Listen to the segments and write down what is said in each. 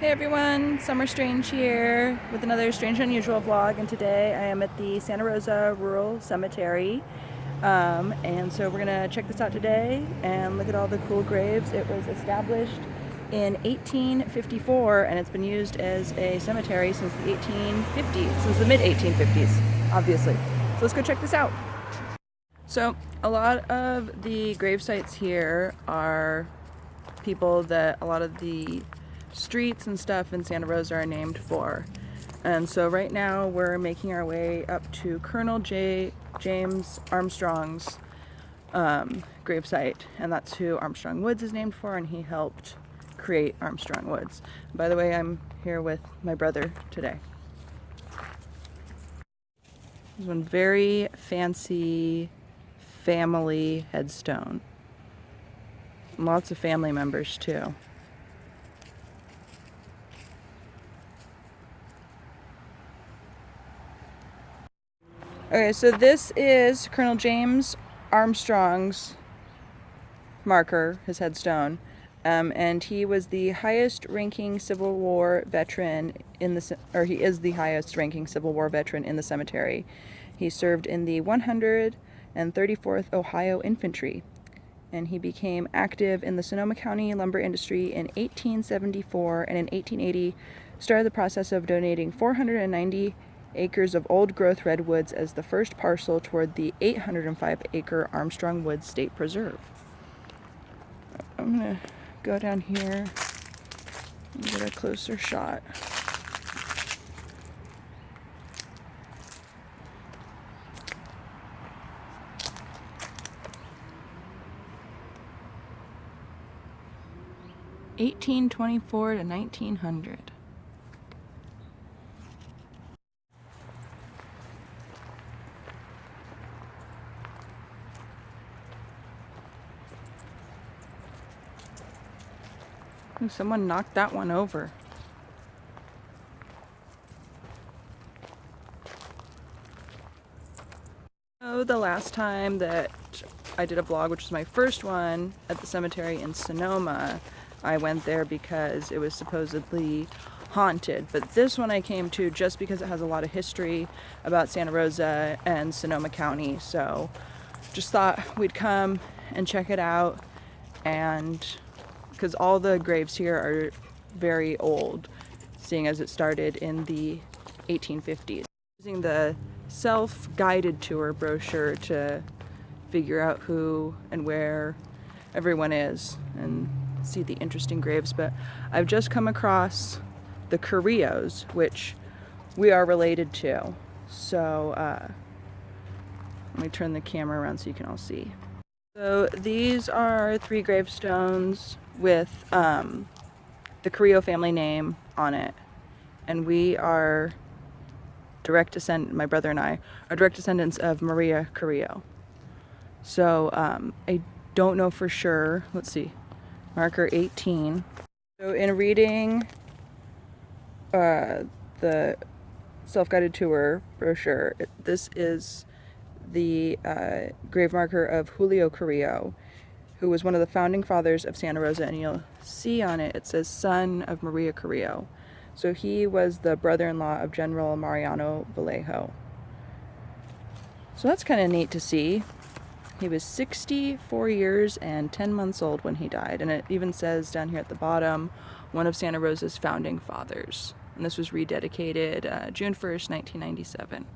Hey everyone, Summer Strange here with another Strange and Unusual vlog, and today I am at the Santa Rosa Rural Cemetery, and so we're gonna check this out today and look at all the cool graves. It was established in 1854 and it's been used as a cemetery since the 1850s, since the mid-1850s, obviously. So let's go check this out. So a lot of the grave sites here are people that a lot of the streets and stuff in Santa Rosa are named for. And so right now we're making our way up to Colonel James Armstrong's gravesite, and that's who Armstrong Woods is named for, and he helped create Armstrong Woods. By the way, I'm here with my brother today. There's one very fancy family headstone. Lots of family members too. Okay, so this is Colonel James Armstrong's marker, his headstone, and he was the highest-ranking Civil War veteran in the, or he is the highest-ranking Civil War veteran in the cemetery. He served in the 134th Ohio Infantry, and he became active in the Sonoma County lumber industry in 1874, and in 1880 started the process of donating 490 acres of old-growth redwoods as the first parcel toward the 805-acre Armstrong Woods State Preserve. I'm gonna go down here and get a closer shot. (1824 to 1900). Ooh, someone knocked that one over. So the last time that I did a vlog, which was my first one at the cemetery in Sonoma, I went there because it was supposedly haunted. But this one I came to just because it has a lot of history about Santa Rosa and Sonoma County. So just thought we'd come and check it out, and because all the graves here are very old, seeing as it started in the 1850s. Using the self-guided tour brochure to figure out who and where everyone is and see the interesting graves. But I've just come across the Carrillos, which we are related to. So let me turn the camera around so you can all see. So these are 3 gravestones with the Carrillo family name on it, and we are my brother and I are direct descendants of Maria Carrillo. So I don't know for sure. Let's see, marker 18. So in reading the self-guided tour brochure, this is the grave marker of Julio Carrillo, who was one of the founding fathers of Santa Rosa, and you'll see on it, it says son of Maria Carrillo. So he was the brother-in-law of General Mariano Vallejo. So that's kind of neat to see. He was 64 years and 10 months old when he died, and it even says down here at the bottom, one of Santa Rosa's founding fathers. And this was rededicated June 1st, 1997.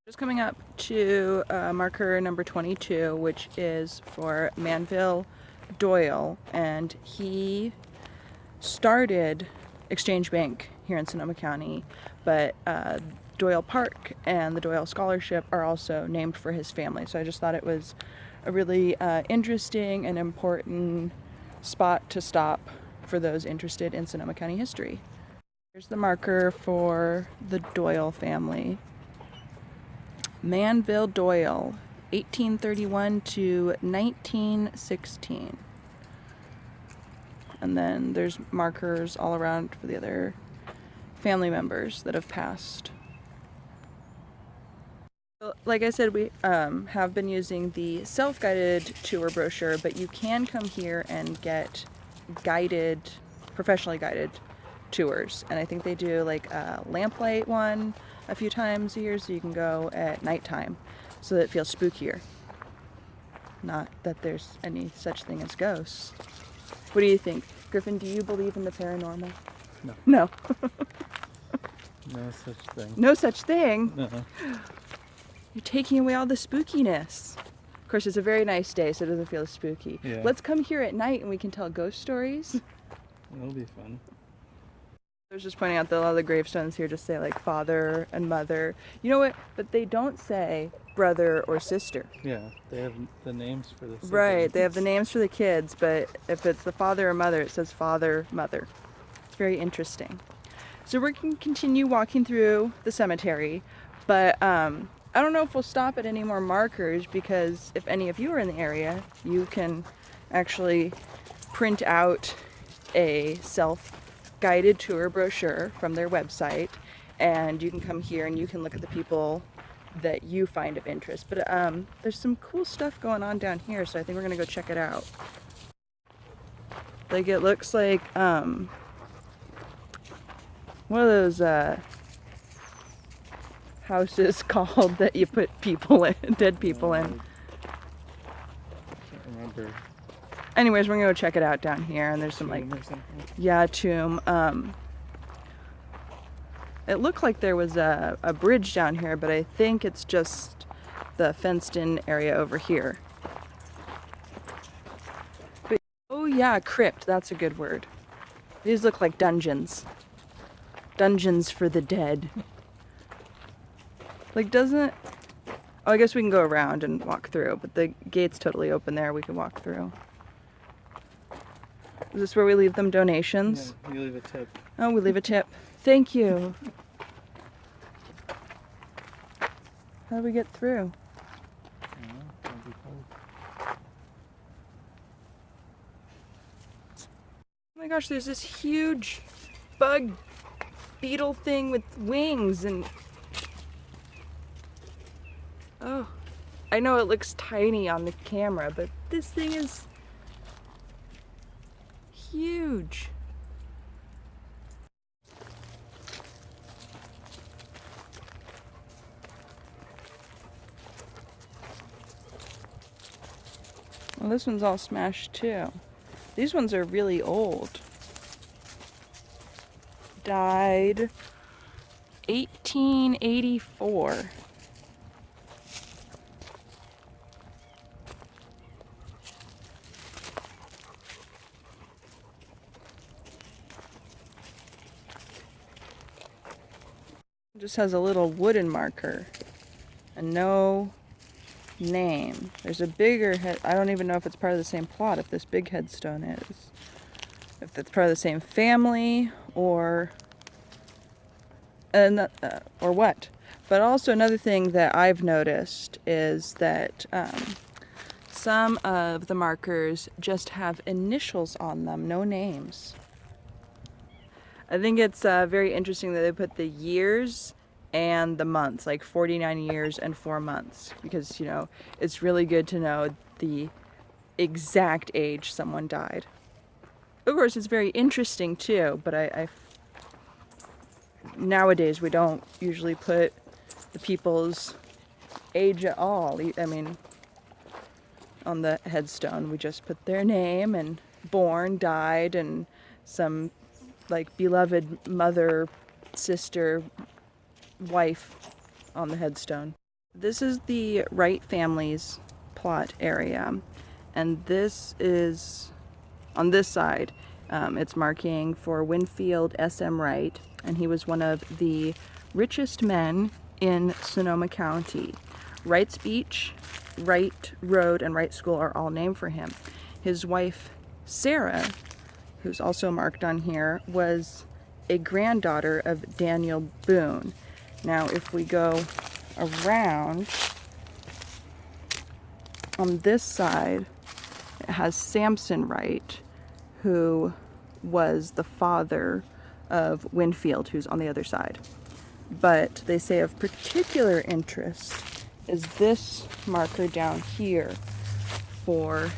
Just coming up to marker number 22, which is for Manville Doyle, and he started Exchange Bank here in Sonoma County, but Doyle Park and the Doyle Scholarship are also named for his family. So I just thought it was a really interesting and important spot to stop for those interested in Sonoma County history. Here's the marker for the Doyle family. Manville Doyle 1831 to 1916. And then there's markers all around for the other family members that have passed. Like I said, we have been using the self-guided tour brochure, but you can come here and get guided, professionally guided tours. And I think they do like a lamplight one a few times a year, so you can go at nighttime so that it feels spookier. Not that there's any such thing as ghosts. What do you think? Griffin, do you believe in the paranormal? No. No. No such thing. No such thing? No. You're taking away all the spookiness. Of course, it's a very nice day, so it doesn't feel spooky. Yeah. Let's come here at night and we can tell ghost stories. It'll be fun. I was just pointing out that a lot of the gravestones here just say like father and mother. You know what? But they don't say brother or sister. Yeah, they have the names for the siblings. Right, they have the names for the kids, but if it's the father or mother, it says father, mother. It's very interesting. So we're going to continue walking through the cemetery, but I don't know if we'll stop at any more markers, because if any of you are in the area, you can actually print out a self-guided tour brochure from their website, and you can come here and you can look at the people that you find of interest. But there's some cool stuff going on down here, so I think we're gonna go check it out. Like, it looks like one of those houses called that you put people in, dead people in. I can't remember. Anyways, we're gonna go check it out down here, and there's some like, Tomb or something? yeah, tomb. It looked like there was a bridge down here, but I think it's just the fenced-in area over here. But, oh yeah, crypt, that's a good word. These look like dungeons. Dungeons for the dead. Like, doesn't... Oh, I guess we can go around and walk through, but the gate's totally open there. We can walk through. Is this where we leave them donations? Yeah, you leave a tip. Oh, we leave a tip. Thank you. How do we get through? It'll be cold. Oh my gosh, there's this huge bug beetle thing with wings, and oh, I know it looks tiny on the camera, but this thing is huge. Well, this one's all smashed too. These ones are really old. Died 1884. It just has a little wooden marker and no name. There's a bigger head. I don't even know if it's part of the same plot, if this big headstone is. If it's part of the same family or what. But also another thing that I've noticed is that some of the markers just have initials on them, no names. I think it's very interesting that they put the years and the months, like 49 years and 4 months, because, you know, it's really good to know the exact age someone died. Of course, it's very interesting too, but I nowadays we don't usually put the people's age at all. I mean, on the headstone, we just put their name and born, died, and some like beloved mother, sister, wife on the headstone. This is the Wright family's plot area, and this is on this side. It's marking for Winfield S.M. Wright, and he was one of the richest men in Sonoma County. Wright's Beach, Wright Road, and Wright School are all named for him. His wife, Sarah, who's also marked on here, was a granddaughter of Daniel Boone. Now, if we go around, on this side, it has Samson Wright, who was the father of Winfield, who's on the other side. But they say of particular interest is this marker down here for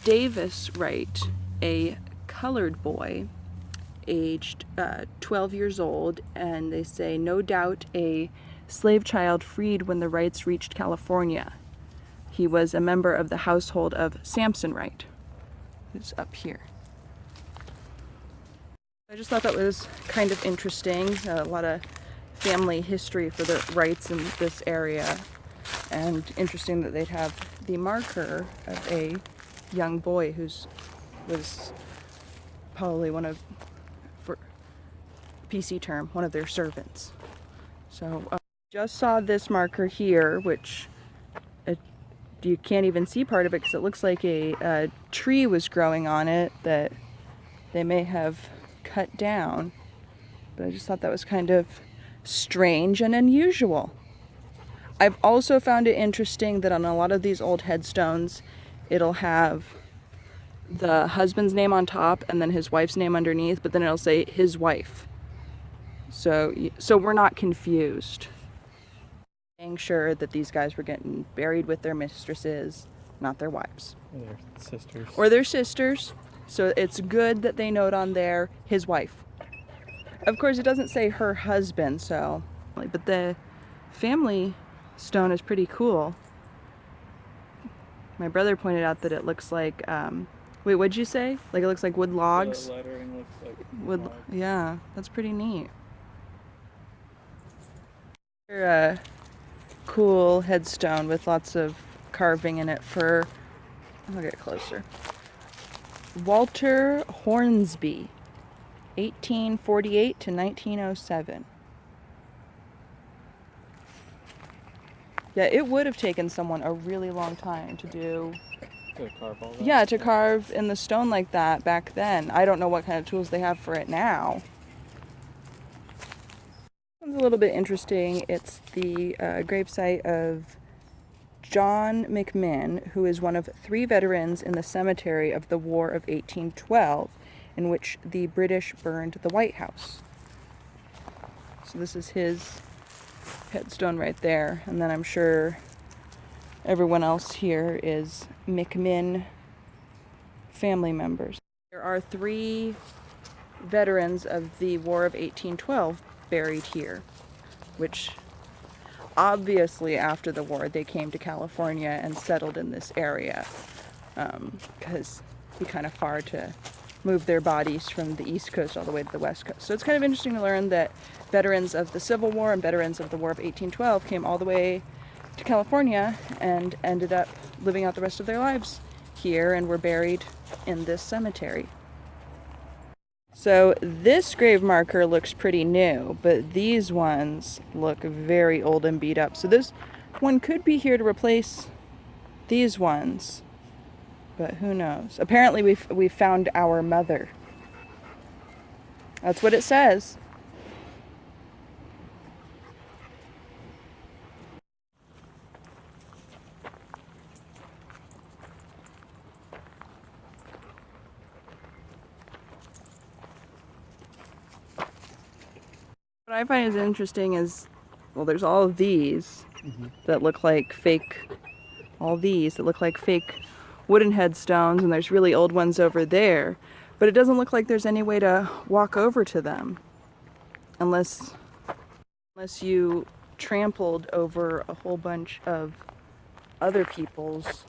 Davis Wright, a colored boy, aged 12 years old, and they say no doubt a slave child freed when the Wrights reached California. He was a member of the household of Samson Wright, who's up here. I just thought that was kind of interesting. A lot of family history for the Wrights in this area, and interesting that they'd have the marker of a young boy who's was probably one of, for PC term, one of their servants. So just saw this marker here, which you can't even see part of it because it looks like a tree was growing on it that they may have cut down. But I just thought that was kind of strange and unusual. I've also found it interesting that on a lot of these old headstones, it'll have the husband's name on top and then his wife's name underneath, but then it'll say his wife. So we're not confused. Being sure that these guys were getting buried with their mistresses, not their wives. Or their sisters. Or their sisters. So it's good that they note on there his wife. Of course, it doesn't say her husband, so, but the family stone is pretty cool. My brother pointed out that it looks like, wait, what'd you say? Like it looks like wood logs? The lettering looks like Wood, logs. yeah, that's pretty neat. Cool headstone with lots of carving in it for, I'll get closer. Walter Hornsby, 1848 to 1907. Yeah, it would have taken someone a really long time to do. To carve all that? Yeah, to carve in the stone like that back then. I don't know what kind of tools they have for it now. It's a little bit interesting. It's the gravesite of John Mcmahon, who is one of 3 veterans in the cemetery of the War of 1812, in which the British burned the White House. So this is his headstone right there, and then I'm sure everyone else here is Mcmahon family members. There are 3 veterans of the War of 1812 buried here, which obviously after the war they came to California and settled in this area because it'd be kind of far to move their bodies from the East Coast all the way to the West Coast. So it's kind of interesting to learn that veterans of the Civil War and veterans of the War of 1812 came all the way to California and ended up living out the rest of their lives here and were buried in this cemetery. So this grave marker looks pretty new, but these ones look very old and beat up. So this one could be here to replace these ones, but who knows? Apparently we've found our mother. That's what it says. What I find is interesting is, well, there's all of these that look like fake, all these that look like fake wooden headstones, and there's really old ones over there, but it doesn't look like there's any way to walk over to them unless you trampled over a whole bunch of other people's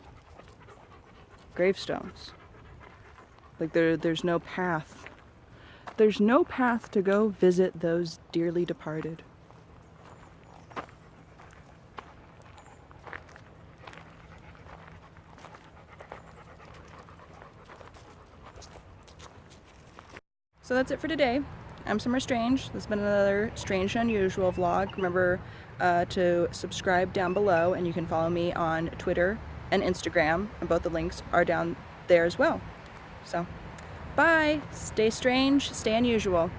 gravestones. Like there's no path. There's no path to go visit those dearly departed. So that's it for today. I'm Summer Strange. This has been another Strange and Unusual vlog. Remember to subscribe down below, and you can follow me on Twitter and Instagram, and both the links are down there as well. So, bye! Stay strange, stay unusual.